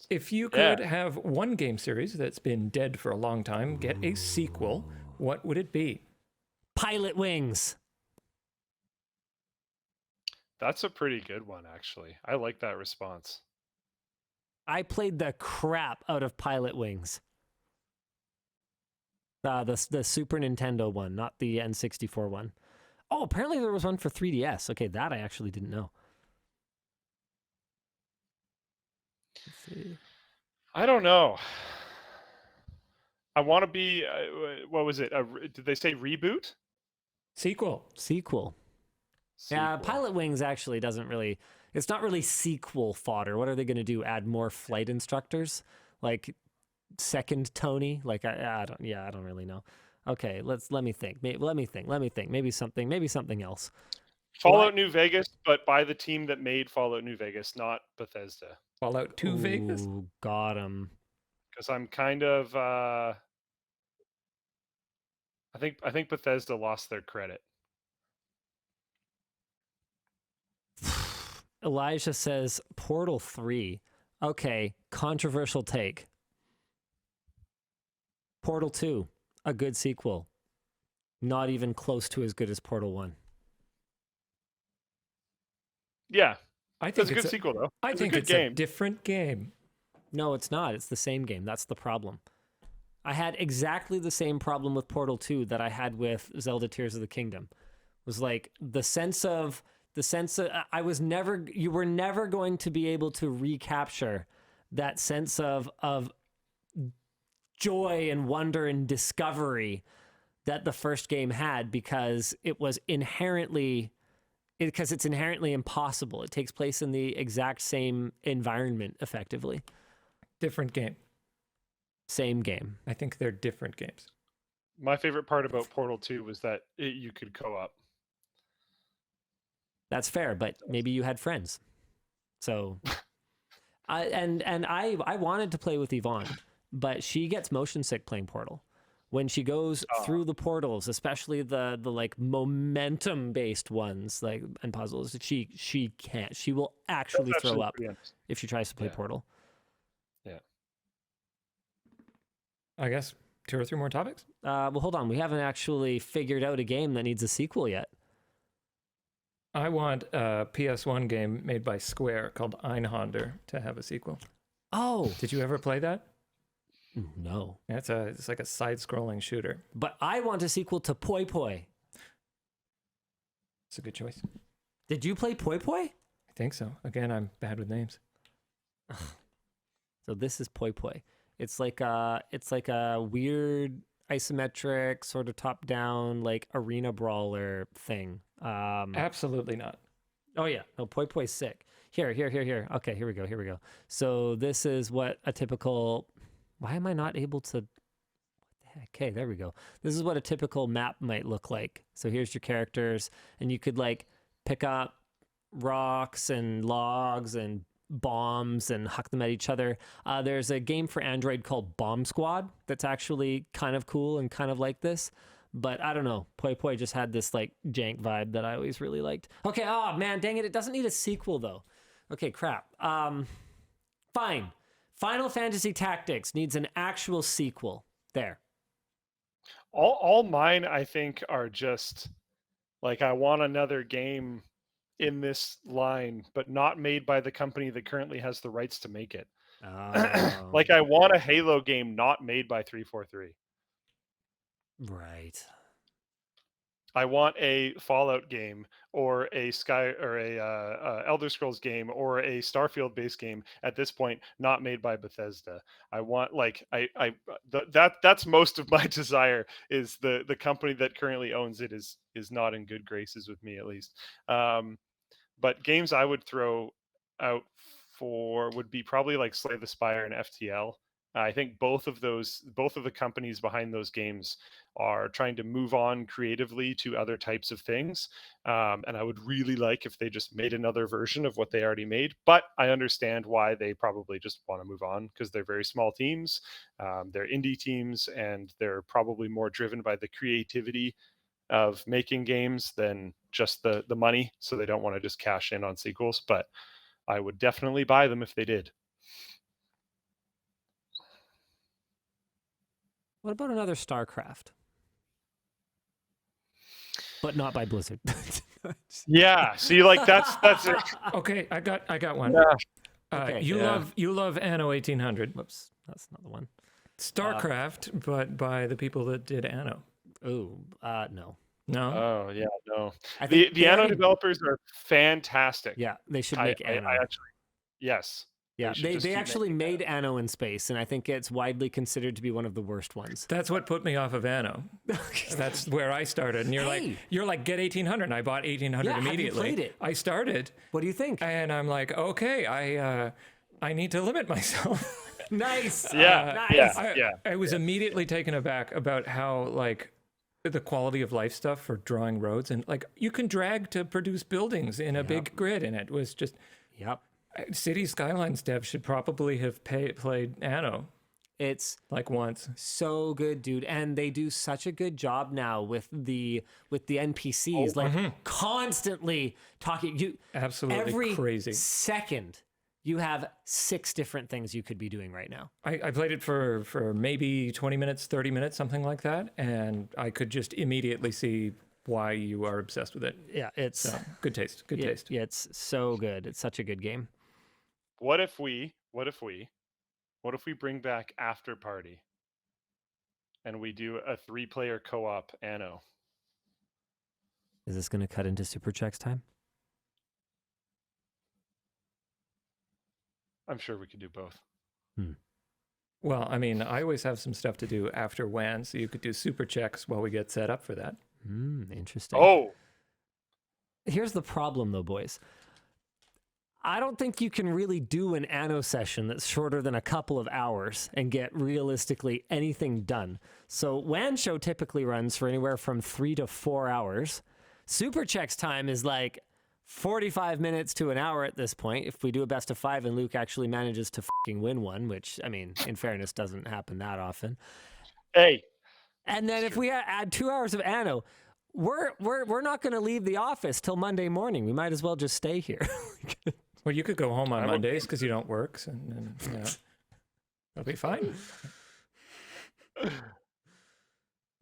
If you could have one game series that's been dead for a long time get a sequel, what would it be? Pilot Wings. That's a pretty good one, actually. I like that response. I played the crap out of Pilot Wings. The Super Nintendo one, not the N64 one. Oh, apparently there was one for 3DS. Okay, that I actually didn't know. Let's see. I don't know. I want to be. What was it? Did they say reboot? Sequel. Sequel. Yeah, Sequel. Pilot Wings actually doesn't really. It's not really sequel fodder. What are they going to do? Add more flight instructors, like second Tony? Like I don't. Yeah, I don't really know. Okay, let me think. Let me think. Maybe something else. Fallout New Vegas, but by the team that made Fallout New Vegas, not Bethesda. Fallout 2 Vegas? Ooh, got him. Because I'm kind of. I think Bethesda lost their credit. Elijah says Portal 3. Okay, controversial take. Portal 2, a good sequel. Not even close to as good as Portal 1. Yeah, I think that's a it's good sequel, though. I It's think a good it's game. a different game. No, it's not. It's the same game. That's the problem. I had exactly the same problem with Portal 2 that I had with Zelda Tears of the Kingdom. It was like the sense of you were never going to be able to recapture that sense of joy and wonder and discovery that the first game had because it's inherently impossible. It takes place in the exact same environment effectively. Different game. Same game. I think they're different games. My favorite part about Portal 2 was that you could co-op. That's fair, but maybe you had friends. So I wanted to play with Yvonne, but she gets motion sick playing Portal. When she goes through the portals, especially the like momentum based ones, like and puzzles, she can't. She will actually throw up if she tries to play Portal. Yeah. I guess 2 or 3 more topics. Well, hold on. We haven't actually figured out a game that needs a sequel yet. I want a PS1 game made by Square called Einhander to have a sequel. Oh, Did you ever play that? no. It's like a side-scrolling shooter. But I want a sequel to Poi Poi. It's a good choice. Did you play Poi Poi? I think so. Again, I'm bad with names. So this is Poi Poi. It's like a weird isometric sort of top-down like arena brawler thing. Absolutely not. Oh yeah, no, Poi Poi's sick. Here. Okay, here we go. So this is what a typical. Why am I not able to? What the heck? Okay, there we go. This is what a typical map might look like. So here's your characters, and you could like pick up rocks and logs and bombs and huck them at each other. There's a game for Android called Bomb Squad that's actually kind of cool and kind of like this. But I don't know. Poi Poi just had this like jank vibe that I always really liked. Okay, oh man, dang it. It doesn't need a sequel though. Okay, crap. Fine. Final Fantasy Tactics needs an actual sequel. There. All mine, I think, are just like I want another game in this line, but not made by the company that currently has the rights to make it. Like I want a Halo game not made by 343. Right. I want a Fallout game or a Elder Scrolls game or a Starfield based game at this point not made by Bethesda. I want like that's most of my desire is the company that currently owns it is not in good graces with me at least. But games I would throw out for would be probably like Slay the Spire and FTL. I think both of the companies behind those games are trying to move on creatively to other types of things. And I would really like if they just made another version of what they already made. But I understand why they probably just want to move on because they're very small teams. They're indie teams, and they're probably more driven by the creativity of making games than just the money. So they don't want to just cash in on sequels. But I would definitely buy them if they did. What about another StarCraft? But not by Blizzard. Yeah. See, like that's it. Okay, I got one. Yeah. Okay. You Yeah. love Anno 1800. Whoops, that's not the one. StarCraft, but by the people that did Anno. Oh, no. No. Oh yeah, no. I The think they Anno already- developers are fantastic. Yeah, they should make Anno. I actually, yes. Yeah, should they just keep actually making made Anno in space, and I think it's widely considered to be one of the worst ones. That's what put me off of Anno. That's where I started. And Hey! you're like, get 1800. And I bought 1800 Yeah, have you immediately. played it? I started, What do you think? and I'm like, okay, I need to limit myself. Nice. Yeah, nice. I was immediately taken aback about how like the quality of life stuff for drawing roads, and like you can drag to produce buildings in a big grid, and it was just Yep. City Skylines dev should probably have played Anno It's like once. so good, dude, and they do such a good job now with the NPCs, like constantly talking. You Absolutely every crazy. second you have 6 different things you could be doing right now. I played it for maybe 20 minutes, 30 minutes, something like that, and I could just immediately see why you are obsessed with it. Yeah, it's So good taste. Good yeah, taste. yeah, it's so good. It's such a good game. What if we bring back After Party and we do a 3-player co-op Anno? Is this going to cut into Super Checks time? I'm sure we could do both. Well, I mean, I always have some stuff to do after WAN, so you could do super checks while we get set up for that. Interesting. Oh, Here's the problem, though, boys. I don't think you can really do an Anno session that's shorter than a couple of hours and get realistically anything done. So WAN show typically runs for anywhere from 3 to 4 hours. Super Checks time is like 45 minutes to an hour at this point. If we do a best of 5 and Luke actually manages to fucking win one, which, I mean, in fairness, doesn't happen that often. hey, And then if we add 2 hours of Anno, we're not going to leave the office till Monday morning. We might as well just stay here. Well, you could go home on I'm Mondays because you don't work, and you know, that'll be fine.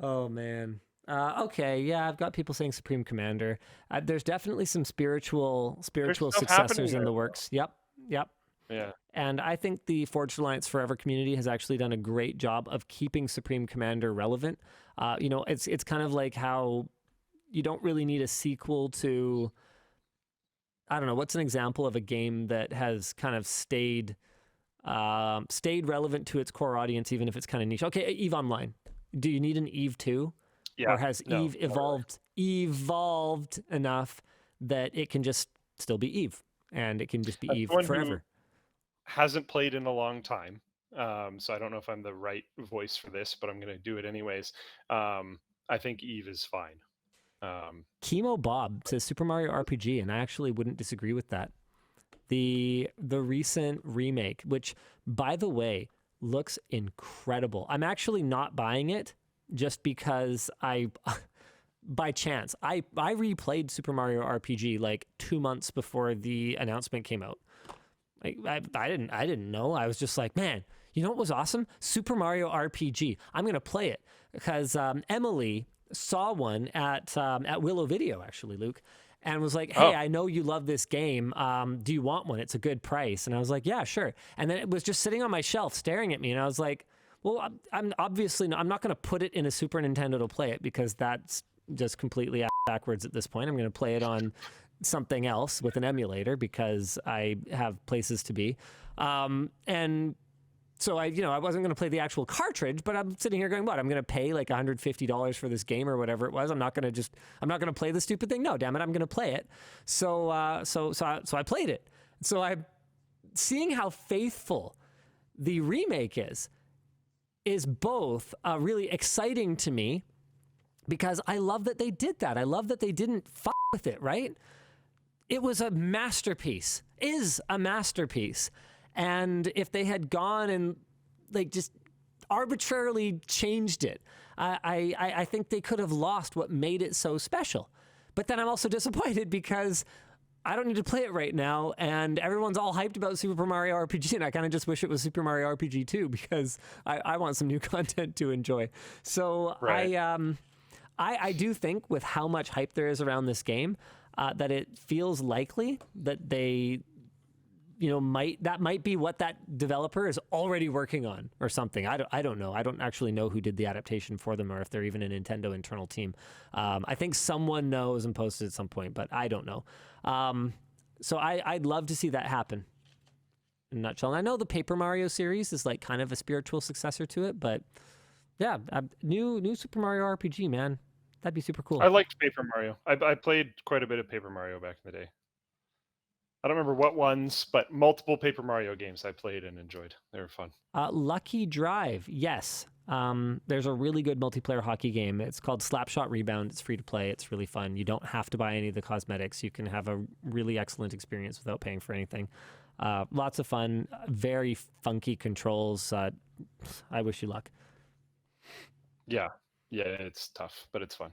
Oh man. Okay, yeah, I've got people saying Supreme Commander. There's definitely some spiritual stuff successors happening in the there. works. Yep. yeah. And I think the Forged Alliance Forever community has actually done a great job of keeping Supreme Commander relevant. You know, it's kind of like how you don't really need a sequel to, I don't know, what's an example of a game that has kind of stayed relevant to its core audience, even if it's kind of niche? Okay, EVE Online. Do you need an EVE 2? Yeah. Or has no, EVE not really. evolved enough that it can just still be EVE and it can just be As EVE someone who forever? hasn't played in a long time, so I don't know if I'm the right voice for this, but I'm going to do it anyways. I think Eve is fine. Chemo Bob says Super Mario RPG, and I actually wouldn't disagree with that. The recent remake, which by the way looks incredible. I'm actually not buying it just because by chance I replayed Super Mario RPG like 2 months before the announcement came out. Like I didn't know. I was just like, man, you know what was awesome? Super Mario RPG. I'm gonna play it because Emily saw one at Willow Video, actually, Luke, and was like, hey, Oh. I know you love this game. Do you want one? It's a good price. And I was like, yeah, sure. And then it was just sitting on my shelf staring at me, and I was like, well, I'm obviously I'm not gonna put it in a Super Nintendo to play it because that's just completely backwards at this point. I'm gonna play it on something else with an emulator because I have places to be. And so I wasn't going to play the actual cartridge, but I'm sitting here going, what? I'm going to pay like $150 for this game or whatever it was. I'm not going to play the stupid thing. No, damn it. I'm going to play it. So I played it. So I'm seeing how faithful the remake is both really exciting to me because I love that they did that. I love that they didn't fuck with it, right? It was a masterpiece, is a masterpiece. And if they had gone and like just arbitrarily changed it, I think they could have lost what made it so special. But then I'm also disappointed because I don't need to play it right now, and everyone's all hyped about Super Mario RPG, and I kind of just wish it was Super Mario RPG 2 because I want some new content to enjoy. So Right. I do think with how much hype there is around this game, that it feels likely that they, might be what that developer is already working on or something. I don't know. I don't actually know who did the adaptation for them or if they're even a Nintendo internal team. I think someone knows and posted at some point, but I don't know. So I'd love to see that happen in a nutshell. And I know the Paper Mario series is like kind of a spiritual successor to it, but yeah, new Super Mario RPG, man. That'd be super cool. I liked Paper Mario. I played quite a bit of Paper Mario back in the day. I don't remember what ones, but multiple Paper Mario games I played and enjoyed. They were fun. Lucky Drive, yes. There's a really good multiplayer hockey game. It's called Slapshot Rebound. It's free to play. It's really fun. You don't have to buy any of the cosmetics. You can have a really excellent experience without paying for anything. Lots of fun. Very funky controls. I wish you luck. Yeah, it's tough, but it's fun.